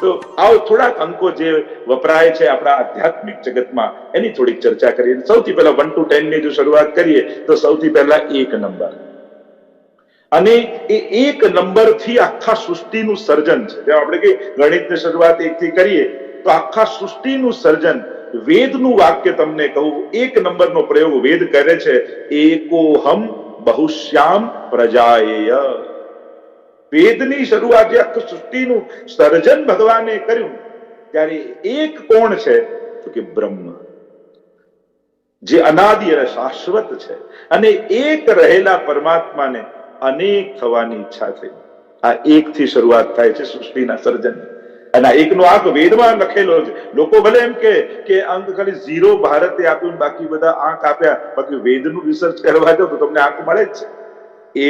તો આવો થોડાક અંકો જે વપરાય છે આપણા આધ્યાત્મિક જગતમાં એની થોડીક ચર્ચા કરીએ. સૌથી પહેલા 1 to 10 ની જો શરૂઆત કરીએ તો સૌથી પહેલા 1 નંબર, અને એ 1 નંબર થી આખા સૃષ્ટિનું સર્જન છે. જેમ આપણે કે ગણિતની શરૂઆત 1 થી કરીએ તો આખા સૃષ્ટિનું સર્જન, વેદનું વાક્ય તમને કહું, 1 નંબરનો પ્રયોગ વેદ કરે છે, એકોહમ બહુશ્યામ પ્રજાયેય. વેદની શરૂઆત જે આખું સૃષ્ટિનું સર્જન ભગવાને કર્યું ત્યારે એક કોણ છે તો કે બ્રહ્મ, જે અનાદિ અને શાશ્વત છે, અને એક રહેલા પરમાત્માને અનેક થવાની ઈચ્છા થઈ. આ એક થી શરૂઆત થાય છે સૃષ્ટિના સર્જન, અને આ એકનો આંક વેદમાં લખેલો છે. લોકો ભલે એમ કે અંક ખાલી 0 ભારતે આપ્યું, બાકી બધા આંક આપ્યા, બાકી વેદનું રિસર્ચ કરવા જાવ તો તમને આંક મળે જ છે.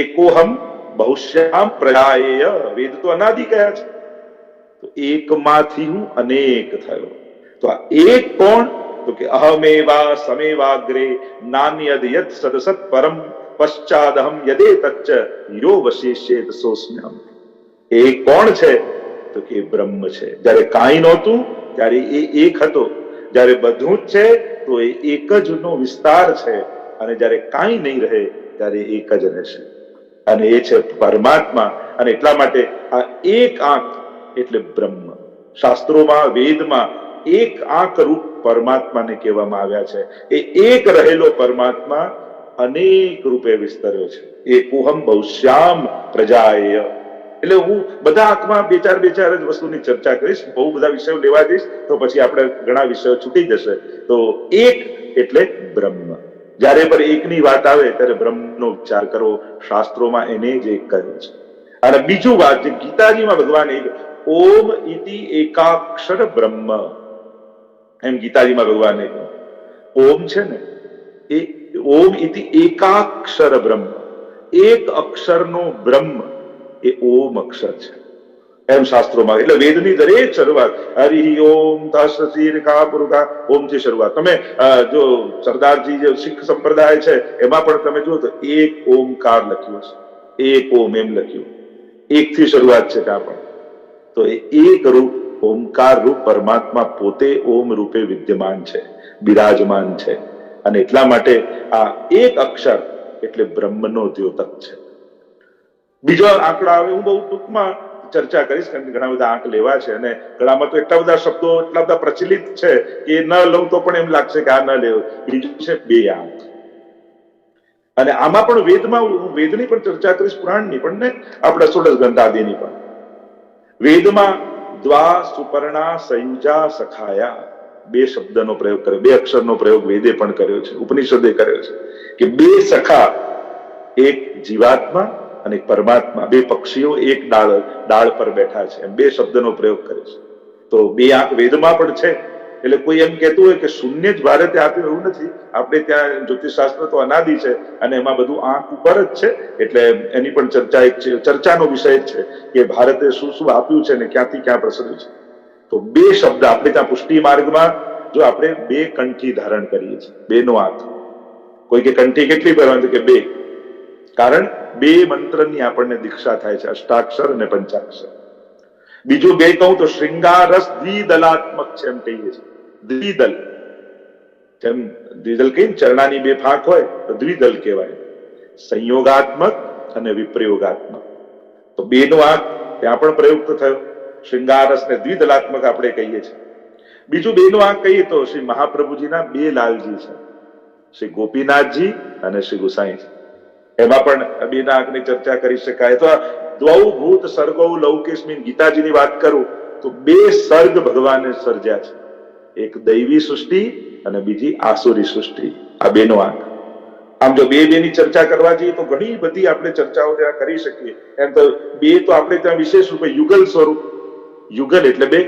એકોહમ બહુશ્યામ પ્રજાયેય, વેદ તો અનાદિ કયા છે, તો એકમાંથી હું અનેક થયો. તો આ એક કોણ તો કે અહમેવા સમેવાગ્રે નાન્યદ યત સદસત પરમ પશ્ચાદહમ યદે તચ્ચ યો વશેષ્યેત સોસ્મ્યહમ. એ કોણ છે તો કે બ્રહ્મ છે. જ્યારે કાંઈ નહોતું ત્યારે એ એક હતો, જ્યારે બધું જ છે તો એ એક જ નો વિસ્તાર છે, અને જ્યારે કાંઈ નહીં રહે ત્યારે એક જ રહેશે, અને એ છે પરમાત્મા. અને એટલા માટે આ એક આંક એટલે બ્રહ્મ. શાસ્ત્રોમાં, વેદમાં એક આંક રૂપ પરમાત્માને કહેવામાં આવ્યા છે. એ એક રહેલો પરમાત્મા અનેક રૂપે વિસ્તર્યો છે. એકોહમ બહુશ્યામ પ્રજાયેય. એટલે હું બધા આંકમાં બે ચાર જ વસ્તુની ચર્ચા કરીશ. બહુ બધા વિષયો લેવા જઈશ તો પછી આપણે ઘણા વિષયો છૂટી જશે. તો એક એટલે બ્રહ્મ. જ્યારે પણ એકની વાત આવે ત્યારે બ્રહ્મનો વિચાર કરવો. શાસ્ત્રોમાં એને જ એક કહ્યું છે. અને બીજું વાત જે ગીતાજીમાં ભગવાન ઓમ ઇતિ એકાક્ષર બ્રહ્મ, એમ ગીતાજીમાં ભગવાને કહ્યું. ઓમ છે ને એ ઓમ ઇતિ એકાક્ષર બ્રહ્મ, એક અક્ષરનો બ્રહ્મ એ ઓમ અક્ષર છે, એમ શાસ્ત્રોમાં. એટલે વેદની દરેક શરૂઆત હરિ ઓમ તસ્સીરકા પુરુષા ઓમ થી શરૂઆત. તમે જો સરદારજી જે શીખ સંપ્રદાય છે એમાં પણ તમે જુઓ તો એક ઓમકાર લખ્યું છે, એક ઓમ એમ લખ્યું, એક થી શરૂઆત છે ત્યાં પણ. તો એ એક રૂપ ઓમકાર રૂપ પરમાત્મા પોતે ઓમ રૂપે વિદ્યમાન છે, બિરાજમાન છે. અને એટલા માટે આ એક અક્ષર એટલે બ્રહ્મનો દ્યોતક છે. બીજો આંકડા આવે, હું બહુ ટૂંકમાં ચર્ચા કરીશ કારણ કે ઘણા બધા આંક લેવા છે, અને ઘણામાં તો એટલા બધા શબ્દો એટલા બધા પ્રચલિત છે કે ન લઉં તો પણ એમ લાગશે કે આ ન લેવું. બીજું છે 2 આંક, અને આમાં પણ વેદમાં, હું વેદની પણ ચર્ચા કરીશ, પુરાણની પણ ને આપણે ષોડશ ગ્રંથાદિની પણ. વેદમાં દ્વા સુપર્ણા સંયુજા સખાયા 2 શબ્દનો પ્રયોગ કર્યો, 2 અક્ષરનો પ્રયોગ વેદે પણ કર્યો છે, ઉપનિષદે કર્યો છે કે 2 સખા, એક જીવાત્મા અને પરમાત્મા, 2 પક્ષીઓ એક ડાળ પર બેઠા છે, એમ 2 શબ્દનો પ્રયોગ કર્યો છે. તો 2 આંક વેદમાં પણ છે. એટલે કોઈ એમ કહેતું હોય કે શૂન્ય જ ભારતે આપ્યું, એવું નથી. આપણે ત્યાં જ્યોતિષશાસ્ત્ર તો અનાદિ છે અને એમાં બધું આંક ઉપર જ છે. એટલે એની પણ ચર્ચા એક છે, ચર્ચાનો વિષય જ છે કે ભારતે શું શું આપ્યું છે અને ક્યાંથી ક્યાં પ્રસર્યું છે. તો 2 શબ્દ આપણે ત્યાં પુષ્ટિ માર્ગમાં જો આપણે 2 કંઠી ધારણ કરીએ છીએ, 2 નો આંક. કોઈ કે કંઠી કેટલી પહેરવાની કે 2, કારણ 2 મંત્રની આપણને દીક્ષા થાય છે, અષ્ટાક્ષર અને પંચાક્ષર. બીજું 2 કહું તો શૃંગારસ દ્વિદલાત્મક છે એમ કહીએ છીએ. દ્વિદલ, જેમ દ્વિદલ કહીને ચરણાની 2 ફાંક હોય તો દ્વિદલ કહેવાય. સંયોગાત્મક અને વિપ્રયોગાત્મક. તો 2 નો આંક ત્યાં પણ પ્રયુક્ત થયો. શૃંગારસ ને દ્વિદલાત્મક આપણે કહીએ છીએ. બીજું 2 નો આંક કહીએ તો શ્રી મહાપ્રભુજીના 2 લાલજી છે, શ્રી ગોપીનાથજી અને શ્રી ગુસાઈજી. એમાં પણ 2 ના આંકની ચર્ચા કરી શકાય. તો દ્વૌ ભૂત સર્ગો લૌકેસ્મિન, ગીતાજીની વાત કરું તો 2 સર્ગ ભગવાને સર્જ્યા છે, એક દૈવી સૃષ્ટિ અને બીજી આસુરી સૃષ્ટિ. આ 2 નો આંક. આમ જો 2 ની ચર્ચા કરવા જઈએ તો ઘણી બધી આપણે ચર્ચાઓ ત્યાં કરી શકીએ. એમ તો 2 તો આપણે ત્યાં વિશેષ રૂપે યુગલ સ્વરૂપ, યુગલ એટલે 2,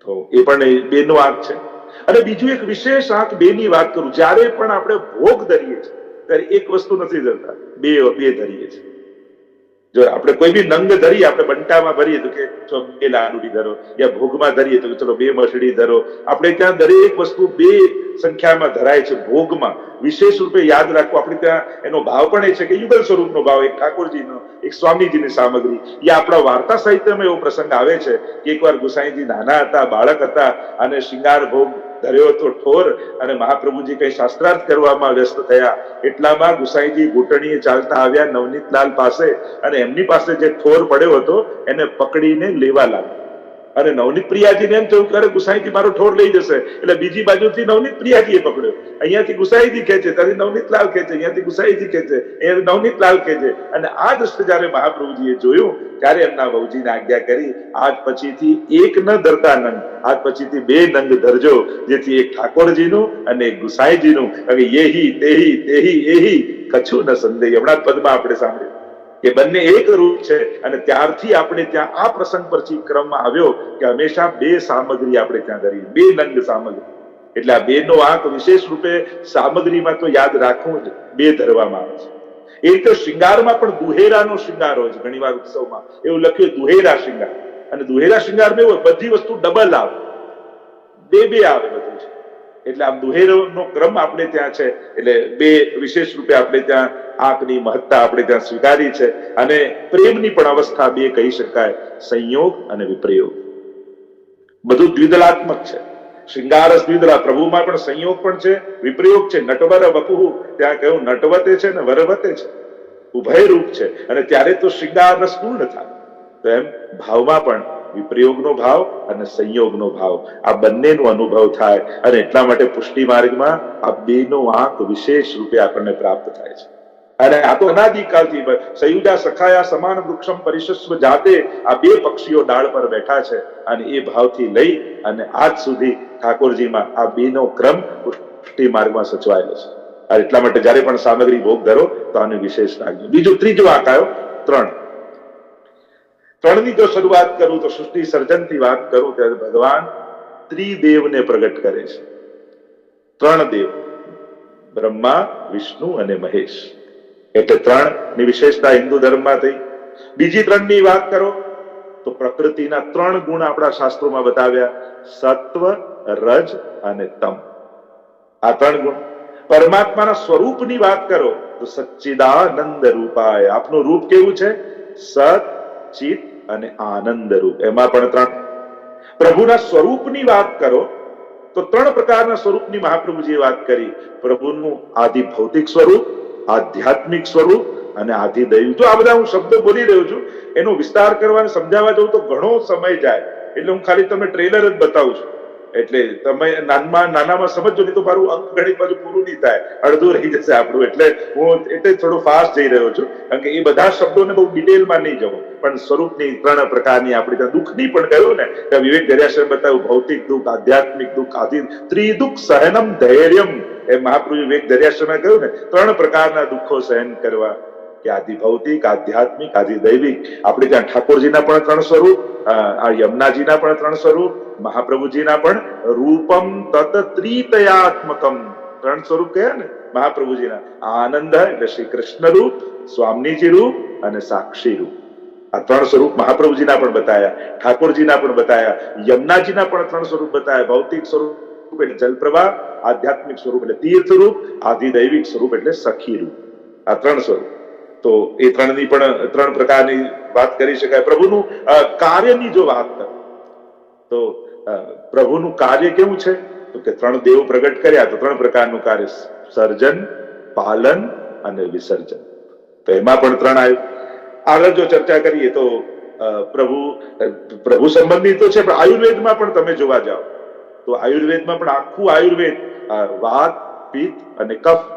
તો એ પણ 2 નો આંક છે. અને બીજું એક વિશેષ આંક 2 ની વાત કરું, જ્યારે પણ આપણે ભોગ ધરીએ છીએ ત્યારે એક વસ્તુ નથી ધરતા, 2 ધરીએ છીએ. જો આપણે કોઈ બી નંગ ધરીએ, આપણે બંટામાં ભરીએ તો કે ચલો 2 લાડુડી ધરો, યા ભોગમાં ધરીએ તો ચલો 2 મસડી ધરો. આપણે ત્યાં દરેક વસ્તુ 2 સંખ્યામાં ધરાય છે. ભોગમાં વિશેષ રૂપે યાદ રાખવું, આપણે ત્યાં એનો ભાવ પણ એ છે કે યુગલ સ્વરૂપનો ભાવ, એક ઠાકોરજીનો, એક સ્વામીજીની સામગ્રી. એ આપણા વાર્તા સાહિત્યમાં એવો પ્રસંગ આવે છે કે એકવાર ગુસાઈજી નાના હતા, બાળક હતા, અને શિંગાર ભોગ ધર્યો હતો ઠોર, અને મહાપ્રભુજી કઈ શાસ્ત્રાર્થ કરવામાં વ્યસ્ત થયા. એટલામાં ગુસાઈજી ઘૂંટણીએ ચાલતા આવ્યા નવનીતલાલ પાસે, અને એમની પાસે જે ઠોર પડ્યો હતો એને પકડીને લેવા લાગ્યા. અને નવનીત પ્રિયાજીને એમ થયું કે ગુસાઈજી મારો ઠોર લઈ જશે, એટલે બીજી બાજુથી નવનીત પ્રિયાજીએ પકડ્યો. અહીંયાથી ગુસાઈજી ખેંચે, ત્યાંથી નવનીતલાલ ખેંચે, અહીંયાથી ગુસાઈજી ખેંચે, અહીંયા નવનીતલાલ ખેંચે. અને આ દ્રશ્ય જયારે મહાપ્રભુજીએ જોયું ત્યારે એમના વહુજીને આજ્ઞા કરી, આજ પછીથી એક ન ધરતા નંગ, આજ પછીથી 2 નંગ ધરજો, જેથી એક ઠાકોરજીનું અને એક ગુસાઈજીનું. હવે યેહી તેહી તેહી એહી કછું ન સંદેહ. હમણાં પદમાં આપણે સાંભળ્યું કે બંને એક રૂપ છે. અને ત્યારથી આપણે ત્યાં આ પ્રસંગ પરથી ક્રમમાં આવ્યો કે હંમેશા 2 સામગ્રી આપણે ત્યાં ધરી, 2 નંગ સામગ્રી. એટલે આ 2 નો આંક વિશેષ રૂપે સામગ્રીમાં તો યાદ રાખવું જ, 2 ધરવામાં આવે છે. એક તો શિંગારમાં પણ દુહેરાનો શિંગાર હોય છે. ઘણી વાર ઉત્સવમાં એવું લખ્યું દુહેરા શિંગાર, અને દુહેરા શિંગારમાં એવું બધી વસ્તુ ડબલ આવે, 2 આવે બધું છે. એટલે આમ દુહેરોનો ક્રમ આપણે ત્યાં છે. એટલે 2 વિશેષ રૂપે આપણે ત્યાં આંકની મહત્તા આપણે ત્યાં સ્વીકારી છે. અને પ્રેમની પણ અવસ્થા 2 કહી શકાય, સંયોગ અને વિપ્રયોગ. બધું દ્વિદલાત્મક છે. શિંગારસ દ્વિદલા, પ્રભુમાં પણ સંયોગ પણ છે, વિપ્રયોગ છે. નટવર વપુહુ, ત્યાં કહ્યું નટવતે છે ને વરવતે છે, ઉભય રૂપ છે. અને ત્યારે તો શિંગાર રસ પૂર્ણ થાય. તો એમ ભાવમાં પણ વિપ્રયોગનો ભાવ અને સંયોગનો ભાવ, આ બંનેનો અનુભવ થાય. અને એટલા માટે પુષ્ટિ માર્ગમાં આ 2 નો આંક વિશેષ રૂપે આપણને પ્રાપ્ત થાય છે. અને આ તો અનાદિકાળથી સયુજા સખાયા સમાન વૃક્ષમ પરિશસ્વ જાતે, આ 2 પક્ષીઓ ડાળ પર બેઠા છે. અને એ ભાવથી લઈ અને આજ સુધી ઠાકોરજીમાં આ 2 નો ક્રમ પુષ્ટિ માર્ગમાં સચવાયેલો છે. અને એટલા માટે જયારે પણ સામગ્રી ભોગ ધરો તો આની વિશેષ રાખજો. બીજું ત્રીજો આંક આવ્યો 3. 3 ની જો શરૂઆત કરું તો સૃષ્ટિ સર્જનથી વાત કરું ત્યારે ભગવાન ત્રિદેવને પ્રગટ કરે છે. 3 દેવ, બ્રહ્મા, વિષ્ણુ અને મહેશ. એટલે 3 ની વિશેષતા હિન્દુ ધર્મમાં થઈ. બીજી 3 ની વાત કરો તો પ્રકૃતિના 3 ગુણ આપણા શાસ્ત્રોમાં બતાવ્યા, સત્વ, રજ અને તમ. આ 3 ગુણ. પરમાત્માના સ્વરૂપની વાત કરો તો સચ્ચિદાનંદ રૂપાય. આપનું રૂપ કેવું છે? સત, ચિત અને આનંદ રૂપ. એમાં પણ 3. પ્રભુના સ્વરૂપની વાત કરો તો 3 પ્રકારના સ્વરૂપની મહાપ્રભુજીએ વાત કરી. પ્રભુનું આદિ ભૌતિક સ્વરૂપ, આધ્યાત્મિક સ્વરૂપ અને આદિ દૈવ. જો આ બધા હું શબ્દો બોલી રહ્યો છું, એનો વિસ્તાર કરવા અને સમજાવવા જવું તો ઘણો સમય જાય. એટલે હું ખાલી તમને ટ્રેલર જ બતાવું છું. એટલે તમે નાનામાં સમજો, નહીં તો મારું અંક ગણિત બાજુ પૂરું નહીં થાય, અડધું રહી જશે આપણું. એટલે હું થોડો ફાસ્ટ જઈ રહ્યો છું, કારણ કે એ બધા શબ્દોને બહુ ડિટેલમાં નહીં જવું. પણ સ્વરૂપની 3 પ્રકારની આપણે ત્યાં દુઃખની પણ કહ્યું ને કે વિવેક દરિયાશ્રમ બતાવ્યું, ભૌતિક દુઃખ, આધ્યાત્મિક દુઃખ, આદિ ત્રિદુઃખ સહનમ ધૈર્યમ. એ મહાપ્રભુ વિવેક દરિયાશ્રમે કહ્યું ને 3 પ્રકારના દુઃખો સહન કરવા, કે આદિ ભૌતિક, આધ્યાત્મિક, આદિ દૈવિક. આપણે ત્યાં ઠાકોરજીના પણ 3 સ્વરૂપ, આ યમુનાજીના પણ 3 સ્વરૂપ, મહાપ્રભુજીના પણ રૂપમ તત ત્રિતયાત્મકમ 3 સ્વરૂપ કહ્યા ને મહાપ્રભુજીના. આનંદ એટલે શ્રી કૃષ્ણ રૂપ, સ્વામીજી રૂપ અને સાક્ષી રૂપ. આ 3 સ્વરૂપ મહાપ્રભુજીના પણ બતાયા, ઠાકોરજીના પણ બતાયા, યમુનાજીના પણ 3 સ્વરૂપ બતાયા. ભૌતિક સ્વરૂપ એટલે જલપ્રવાહ, આધ્યાત્મિક સ્વરૂપ એટલે તીર્થ રૂપ, આદિ દૈવિક સ્વરૂપ એટલે સખી રૂપ. આ 3 સ્વરૂપ. તો એ 3 ની પણ 3 પ્રકારની વાત કરી શકાય. પ્રભુનું કાર્યની જો વાત કરો તો પ્રભુનું કાર્ય કેવું છે તો કે 3 દેવ પ્રગટ કર્યા તો 3 પ્રકારનું કાર્ય, સર્જન, પાલન અને વિસર્જન. તો એમાં પણ 3 આવ્યું. આગળ જો ચર્ચા કરીએ તો પ્રભુ સંબંધી તો છે, પણ આયુર્વેદમાં પણ તમે જોવા જાઓ તો આયુર્વેદમાં પણ આખું આયુર્વેદ વાત, પિત્ત અને કફ,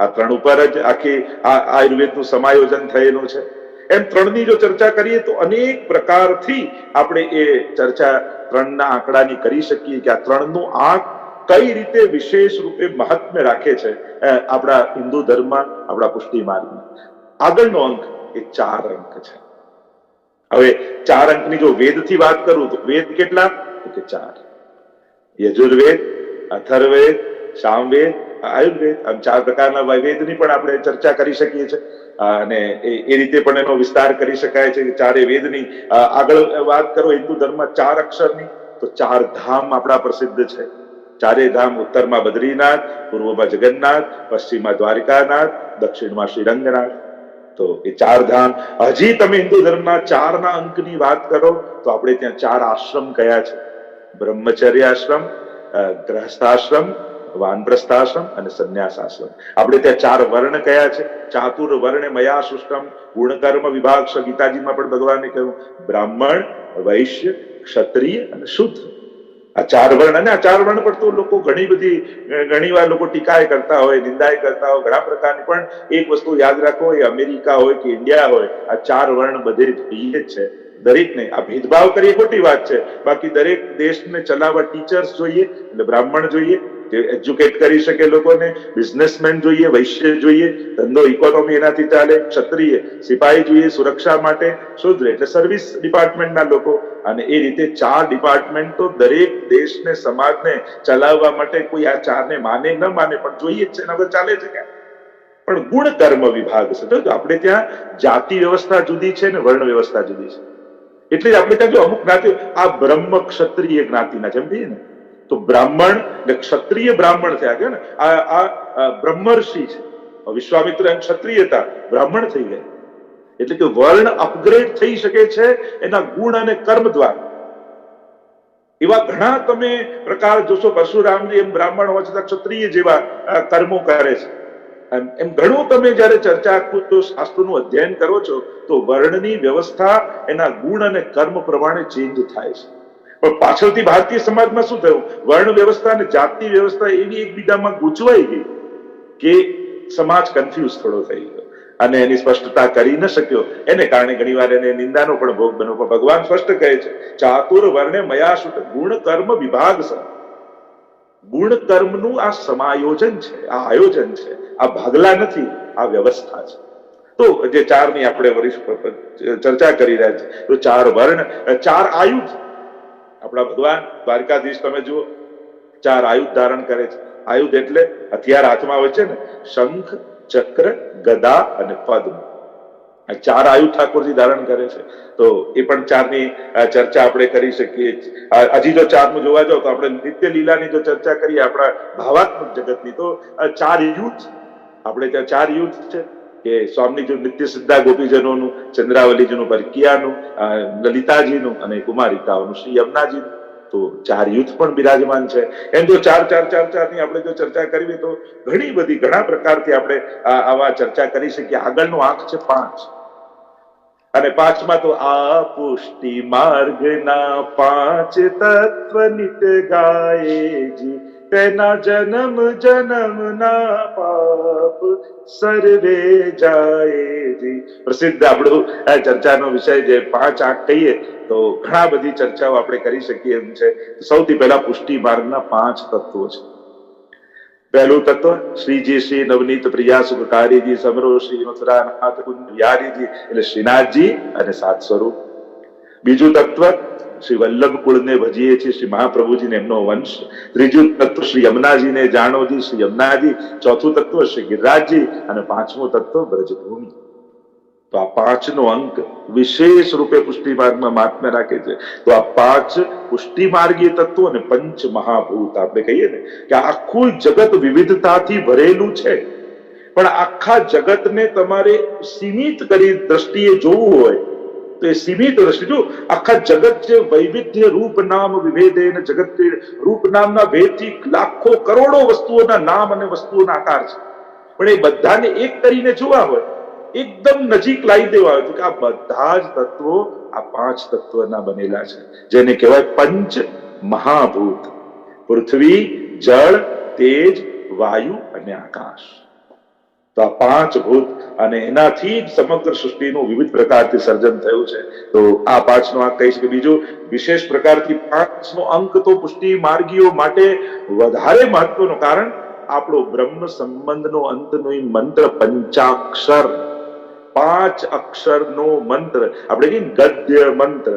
આ 3 ઉપર જ આખી આયુર્વેદનું સમાયોજન થયેલું છે. એમ 3 ની જો ચર્ચા કરીએ તો અનેક પ્રકારથી આપણે એ ચર્ચા 3 ના આંકડાની કરી શકીએ કે આ 3 નું આંક કઈ રીતે વિશેષ રૂપે મહાત્મ્ય રાખે છે આપણા હિન્દુ ધર્મમાં, આપણા પુષ્ટિ માર્ગમાં. આગળનો અંક એ 4 અંક છે. હવે 4 અંકની જો વેદથી વાત કરું તો વેદ કેટલા? તો કે 4. યજુર્વેદ, અથર્વવેદ, સામવેદ આયુર્વેદ, આમ 4 પ્રકારના વેદની પણ આપણે ચર્ચા કરી શકીએ છીએ અને એ રીતે પણ એનો વિસ્તાર કરી શકાય છે કે 4 વેદની આગળ વાત કરો હિન્દુ ધર્મમાં 4 અક્ષરની તો 4 ધામ આપણા પ્રસિદ્ધ છે. 4 ધામ, ઉત્તરમાં બદ્રીનાથ, પૂર્વમાં જગન્નાથ, પશ્ચિમમાં દ્વારકાનાથ, દક્ષિણમાં શ્રીરંગનાથ. તો એ 4 ધામ. હજી તમે હિન્દુ ધર્મના 4ના અંકની વાત કરો તો આપણે ત્યાં 4 આશ્રમ કયા છે: બ્રહ્મચર્ય આશ્રમ, ગ્રહસ્થાશ્રમ, વાનપ્રસ્થાશ્રમ અને સંન્યાસ આશ્રમ. આપણે ત્યાં 4 વર્ણ કયા છે: ચાતુર વર્ણે મયા સૃષ્ટમ, ગુણકર્મ વિભાગ. ગીતાજીમાં પણ ભગવાને કહ્યું બ્રાહ્મણ, વૈશ્ય, ક્ષત્રિય અને શુદ્ર. આ 4 વર્ણ. અને આ 4 વર્ણ પર તો લોકો ઘણી વાર લોકો ટીકાએ કરતા હોય, નિંદાએ કરતા હોય, ઘણા પ્રકારની. પણ એક વસ્તુ યાદ રાખો, એ અમેરિકા હોય કે ઇન્ડિયા હોય, આ 4 વર્ણ બધે જોઈએ જ છે દરેકને. આ ભેદભાવ કરીએ ખોટી વાત છે. બાકી દરેક દેશને ચલાવવા ટીચર્સ જોઈએ, એટલે બ્રાહ્મણ જોઈએ જે એજ્યુકેટ કરી શકે લોકોને, બિઝનેસમેન જોઈએ, વૈશ્ય જોઈએ, ધંધો ઇકોનોમી એનાથી ચાલે, ક્ષત્રિય સિપાહી જોઈએ સુરક્ષા માટે, શુદ્ર એટલે સર્વિસ ડિપાર્ટમેન્ટના લોકો. અને એ રીતે 4 ડિપાર્ટમેન્ટ તો દરેક દેશને, સમાજને ચલાવવા માટે કોઈ આ 4ને માને ન માને પણ જોઈએ જ છે ને. હવે ચાલે છે ક્યાં પણ ગુણ કર્મ વિભાગ છે. તો આપણે ત્યાં જાતિ વ્યવસ્થા જુદી છે ને વર્ણ વ્યવસ્થા જુદી છે. એટલે આપણે ત્યાં જો અમુક જ્ઞાતિઓ આ બ્રહ્મ ક્ષત્રિય જ્ઞાતિના જેમ કહીએ ને, તો બ્રાહ્મણ ને ક્ષત્રિય બ્રાહ્મણ થયા કે ને, આ બ્રહ્મર્ષિ છે. વિશ્વામિત્ર એમ ક્ષત્રિય હતા, બ્રાહ્મણ થઈ ગયા. એટલે કે વર્ણ અપગ્રેડ થઈ શકે છે એના ગુણ અને કર્મ દ્વારા. એવા ઘણા તમે પ્રકાર જોશો. પરશુરામજી એમ બ્રાહ્મણ હોવા છતાં ક્ષત્રિય જેવા કર્મો કરે છે. એમ ઘણું તમે જયારે ચર્ચા શાસ્ત્રનું અધ્યયન કરો છો તો વર્ણની વ્યવસ્થા એના ગુણ અને કર્મ પ્રમાણે ચેન્જ થાય છે. પણ પાછળથી ભારતીય સમાજમાં શું થયું, વર્ણ વ્યવસ્થા અને જાતિ વ્યવસ્થા એવી એકબીજામાં ગૂંચવાઈ ગઈ કે સમાજ કન્ફ્યુઝ થોડો થઈ ગયો અને એની સ્પષ્ટતા કરી ન શક્યો. એને કારણે ઘણીવાર એને નિંદાનો પણ ભોગ બન્યો. પણ ભગવાન સ્પષ્ટ કહે છે ચાતુર વર્ણે મયા શુટ ગુણ કર્મ વિભાગ છે. ગુણ કર્મનું આ સમાયોજન છે, આ આયોજન છે, આ ભાગલા નથી, આ વ્યવસ્થા છે. તો જે 4ની આપણે ચર્ચા કરી રહ્યા છીએ, તો 4 વર્ણ, 4 આયુધ. આપણા ભગવાન દ્વારકાધીશ તમે જુઓ 4 આયુધ ધારણ કરે છે. આયુધ એટલે હથિયાર હાથમાં હોય છે ને, શંખ, ચક્ર, ગદા અને પદ્મ. આ 4 આયુધ ઠાકોરજી ધારણ કરે છે. તો એ પણ 4ની ચર્ચા આપણે કરી શકીએ. હજી જો 4નું જોવા જાવ તો આપણે નિત્ય લીલાની જો ચર્ચા કરીએ આપણા ભાવાત્મક જગતની, તો 4 યુથ. આપણે ત્યાં 4 યુથ છે કે સ્વામીજીનું નિત્ય સિદ્ધા ગોપીજનોનું, ચંદ્રાવલીજીનું પરકિયાનું, લલિતાજીનું અને કુમારિકાઓનું શ્રી યમુનાજીનું. તો 4 યુથ પણ બિરાજમાન છે. એમ જો 4ની આપણે જો ચર્ચા કરવી તો ઘણા પ્રકારથી આપણે આવા ચર્ચા કરી શકીએ. આગળનો આંક છે 5 અને 5માં તો આ પુષ્ટિ માર્ગના 5 તત્વ નિત ગાયેજી, તેના જન્મ જન્મના પાપ સર્વે જાયેજી. પ્રસિદ્ધ આપણું ચર્ચાનો વિષય જે 5 આંક કહીએ તો ઘણા બધી ચર્ચાઓ આપણે કરી શકીએ એમ છે. સૌથી પહેલા પુષ્ટિ માર્ગના 5 તત્વો છે. પહેલું તત્વ શ્રીજી શ્રી નવનીત પ્રિયા સુખકારીજી સમરો શ્રી મથુરાનાથ કુંજ બિહારીજી એટલે શ્રીનાથજી અને 7 સ્વરૂપ. બીજું તત્વ શ્રી વલ્લભ કુળને ભજીએ છીએ, શ્રી મહાપ્રભુજીને એમનો વંશ. ત્રીજું તત્વ શ્રી યમુનાજીને જાણોજી, શ્રી યમુનાજી. ચોથું તત્વ શ્રી ગિરિરાજજી અને 5મું તત્વ બ્રજભૂમિ. તો આ 5નો અંક વિશેષ રૂપે પુષ્ટિ માર્ગમાં મહાત્મ્ય રાખે છે. તો આ 5 પુષ્ટિ માર્ગીય તત્વો અને 5 મહાભૂત આપણે કહીએ ને કે આખું જગત વિવિધતાથી ભરેલું છે. પણ આખા જગતને તમારે સીમિત કરી દ્રષ્ટિએ જોવું હોય તો એ સીમિત દ્રષ્ટિ જો આખા જગત જે વૈવિધ્ય રૂપ નામ વિભેદે જગત રૂપ નામના ભેદથી લાખો કરોડો વસ્તુઓના નામ અને વસ્તુઓના આકાર છે. પણ એ બધાને એક કરીને જોવા હોય, એકદમ નજીક લાવી દેવા હોય તો કે આ બધા જ તત્વો આ 5 તત્વના બનેલા છે, જેને કહેવાય પંચ મહાભૂત: પૃથ્વી, જળ, તેજ, વાયુ અને આકાશ. તો આ 5 ભૂત અને એનાથી જ સમગ્ર સૃષ્ટિનું વિવિધ પ્રકારથી સર્જન થયું છે. તો આ 5નો અંક કહી શકે. બીજું વિશેષ પ્રકારથી 5નો અંક તો પુષ્ટિ માર્ગીઓ માટે વધારે મહત્વનો, કારણ આપણો બ્રહ્મ સંબંધનો અંતનો મંત્ર પંચાક્ષર, 5 અક્ષરનો મંત્ર. આપણે કહીએ ગદ્ય મંત્ર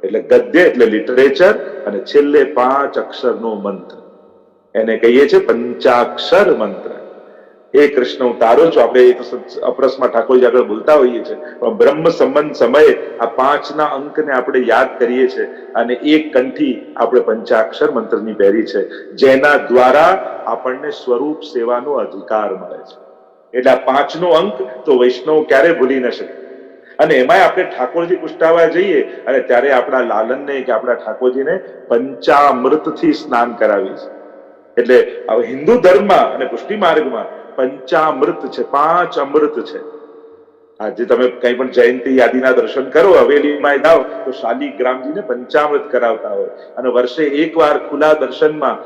એટલે ગદ્ય એટલે લિટરેચર અને છેલ્લે 5 અક્ષરનો મંત્ર. એને કહીએ છીએ પંચાક્ષર મંત્ર. એ કૃષ્ણ હું તારો છું, આપણે એ તો અપરસમાં ઠાકોરજી આગળ બોલતા હોઈએ છીએ, પણ બ્રહ્મ સંબંધ સમયે આ 5ના અંકને આપણે યાદ કરીએ છીએ અને એક કંઠી આપણે પંચાક્ષર મંત્રની પહેરી છે, જેના દ્વારા આપણને સ્વરૂપ સેવાનો અધિકાર મળે છે. એટલે આ 5નો અંક તો વૈષ્ણવ ક્યારે ભૂલી ન શકે. અને એમાંય આપણે ઠાકોરજી પુષ્ટાવા જઈએ અને ત્યારે આપણા લાલનને કે આપણા ઠાકોરજીને પંચામૃતથી સ્નાન કરાવીએ છીએ. એટલે હિન્દુ ધર્મમાં અને પુષ્ટિ માર્ગમાં પંચામૃત છે, 5 અમૃત છે. આજે તમે કઈ પણ જયંતિ યાદીના દર્શન કરો, હવેલીમાં જાઓ તો શાલિગ્રામજીને પંચામૃત કરાવતા હોય અને વર્ષે એકવાર ખુલ્લા દર્શનમાં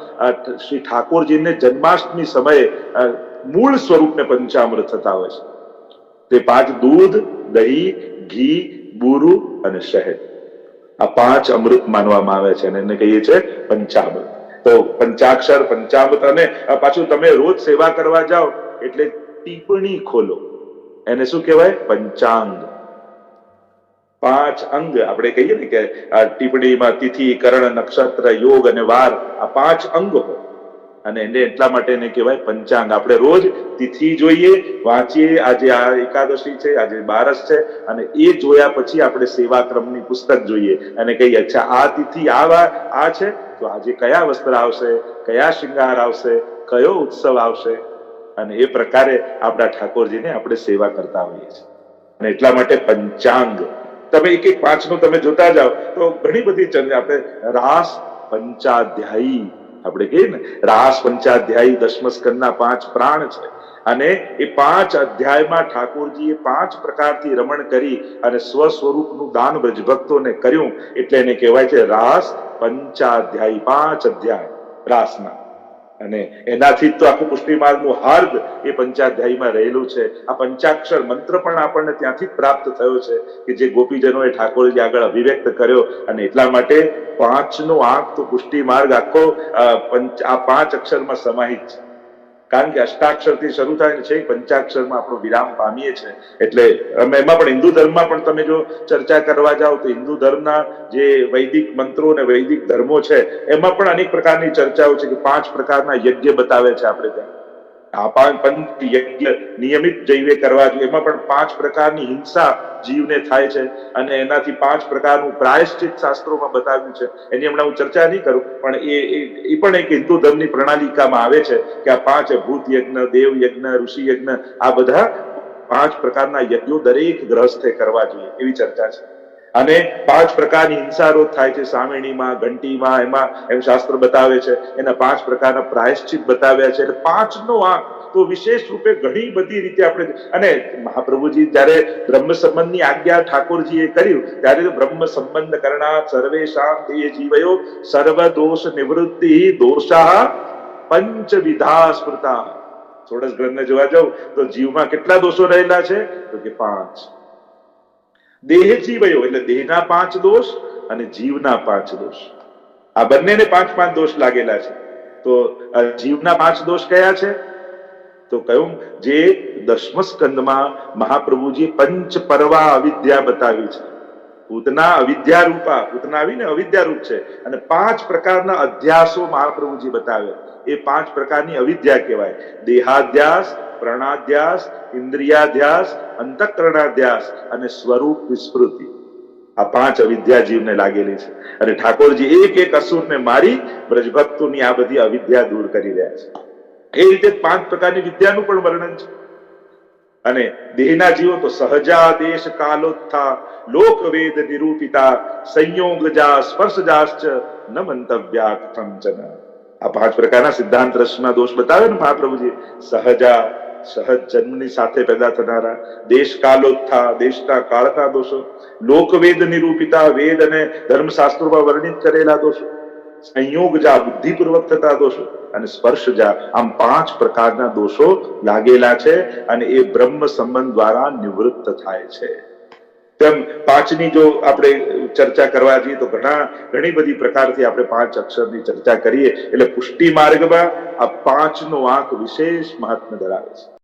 શ્રી ઠાકોરજીને જન્માષ્ટમી સમયે મૂળ સ્વરૂપને પંચામૃત થતા હોય છે. તે 5 દૂધ, દહીં, ઘી, બુરું અને શહેદ, આ 5 અમૃત માનવામાં આવે છે અને એને કહીએ છીએ પંચામૃત. તો પંચાક્ષર, પંચામૃત, અને પાછું તમે રોજ સેવા કરવા જાઓ એટલે ટીપણી ખોલો, એને શું કહેવાય? પંચાંગ. 5 અંગ આપણે કહીએ ને કે ટીપણીમાં તિથિ, કરણ, નક્ષત્ર, યોગ અને વાર, આ 5 અંગ હોય અને એને એટલા માટે એને કહેવાય પંચાંગ. આપણે રોજ તિથિ જોઈએ, વાંચીએ, આજે આ એકાદશી છે, આજે બારસ છે, અને એ જોયા પછી આપણે સેવાક્રમની પુસ્તક જોઈએ અને કહીએ અચ્છા આ તિથિ આ છે, તો આજે કયા વસ્ત્ર આવશે, કયા શૃંગાર આવશે, કયો ઉત્સવ આવશે, અને એ પ્રકારે આપણા ઠાકોરજીને આપણે સેવા કરતા હોઈએ છીએ. અને એટલા માટે પંચાંગ. તમે એક 5નું તમે જોતા જાઓ તો ઘણી બધી આપણે રાસ પંચાધ્યાયી આપણે કહીએ ને, રાસ પંચાધ્યાયી 10મ સ્કંદના 5 પ્રાણ છે અને એ 5 અધ્યાયમાં ઠાકોરજીએ 5 પ્રકારથી રમણ કરી અને સ્વસ્વરૂપનું દાન બ્રજભક્તોને કર્યું, એટલે એને કહેવાય છે રાસ પંચાધ્યાયી. 5 અધ્યાય રાસના, અને એનાથી તો આખું પુષ્ટિ માર્ગનું હાર્દ એ પંચાધ્યાયીમાં રહેલું છે. આ પંચાક્ષર મંત્ર પણ આપણને ત્યાંથી પ્રાપ્ત થયો છે કે જે ગોપીજનોએ ઠાકોરજી આગળ અભિવ્યક્ત કર્યો, અને એટલા માટે 5નો આંક તો પુષ્ટિ માર્ગ આખો આ 5 અક્ષરમાં સમાહિત છે. કારણ કે અષ્ટાક્ષરથી શરૂ થાય છે, પંચાક્ષરમાં આપણો વિરામ પામીએ છીએ. એટલે એમાં પણ હિન્દુ ધર્મમાં પણ તમે જો ચર્ચા કરવા જાઓ તો હિન્દુ ધર્મના જે વૈદિક મંત્રો અને વૈદિક ધર્મો છે એમાં પણ અનેક પ્રકારની ચર્ચાઓ છે કે 5 પ્રકારના યજ્ઞ બતાવે છે આપણે ત્યાં. આ 5 યજ્ઞ નિયમિત જૈવે કરવા જોઈએ. એમાં પણ 5 પ્રકારની હિંસા જીવને થાય છે અને એનાથી 5 પ્રકારનું પ્રાયશ્ચિત શાસ્ત્રોમાં બતાવ્યું છે. એની હમણાં હું ચર્ચા નહીં કરું, પણ એ પણ એક હિન્દુ ધર્મની પ્રણાલિકામાં આવે છે કે આ 5 ભૂત યજ્ઞ, દેવ યજ્ઞ, ઋષિ યજ્ઞ, આ બધા 5 પ્રકારના યજ્ઞો દરેક ગ્રહસ્થે કરવા જોઈએ એવી ચર્ચા છે. અને 5 પ્રકારની હિંસારોધ થાય છે સામેણીમાં, ઘંટીમાં, એમાં એમ શાસ્ત્ર બતાવે છે. એના 5 પ્રકારના પ્રાયશ્ચિત બતાવ્યા છે. એટલે 5નો આંક તો વિશેષ રૂપે ઘણી બધી રીતે આપણે, અને મહાપ્રભુજી જયારે બ્રહ્મ સંબંધની આજ્ઞા ઠાકોરજીએ કર્યું ત્યારે તો બ્રહ્મ સંબંધ કરણા સર્વેશામ દેહ જીવયો સર્વ દોષ નિવૃત્તિ દોષા પંચવિધા સ્મૃતા. ષોડશ ગ્રંથને જોવા જાવ તો જીવમાં કેટલા દોષો રહેલા છે? તો કે 5. દેહ જીવયો એટલે દેહના 5 દોષ અને જીવના 5 દોષ, આ બંનેને 5 દોષ લાગેલા છે. તો જીવના 5 દોષ કયા છે? તો કયું? જે 10મ સ્કંદમાં મહાપ્રભુજી પંચ પરવા અવિદ્યા બતાવી છે. પૂતના અવિદ્યા રૂપા, પૂતના આવીને અવિદ્યા રૂપ છે, અને 5 પ્રકારના અધ્યાસો મહાપ્રભુજી બતાવ્યા. એ 5 પ્રકારની અવિદ્યા કહેવાય. દેહાધ્યાસ, પ્રણાધ્યાસ, ઇન્દ્રિયાધ્યાસ, અંતઃકરણાધ્યાસ અને સ્વરૂપ વિસ્મૃતિ. આ 5 અવિદ્યા જીવને લાગેલી છે અને ઠાકોરજી એક અસુરને મારી બ્રજભક્તોની આ બધી અવિદ્યા દૂર કરી રહ્યા છે. એ રીતે 5 પ્રકારની વિદ્યાનું પણ વર્ણન છે. અને દેહના જીવો તો સહજા દેશ કાલોત્થા લોકવેદ નિરૂપિતા સંયોગજા સ્પર્શજાશ્ચ ન મંતવ્યા કથંચન. આ 5 પ્રકારના સિદ્ધાંત રસના દોષ બતાવે ને મહાપ્રભુજી. સહજા, સહજ જન્મની સાથે પેદા થનારા. દેશ કાલોત્થા, દેશના કાળના દોષો. લોકવેદ નિરૂપિતા, વેદ અને ધર્મશાસ્ત્રોમાં વર્ણિત કરેલા દોષો. સંયોગજા, બુદ્ધિપૂર્વક થતા દોષો. અને સ્પર્શજા, આમ 5 પ્રકારના દોષો લાગેલા છે અને એ બ્રહ્મ સંબંધ દ્વારા નિવૃત્ત થાય છે. તેમ 5ની જો આપણે ચર્ચા કરવા જઈએ તો ઘણી બધી પ્રકારથી આપણે 5 અક્ષરની ચર્ચા કરીએ એટલે પુષ્ટિ માર્ગમાં આ 5નો આંક વિશેષ મહાત્મ્ય ધરાવે છે.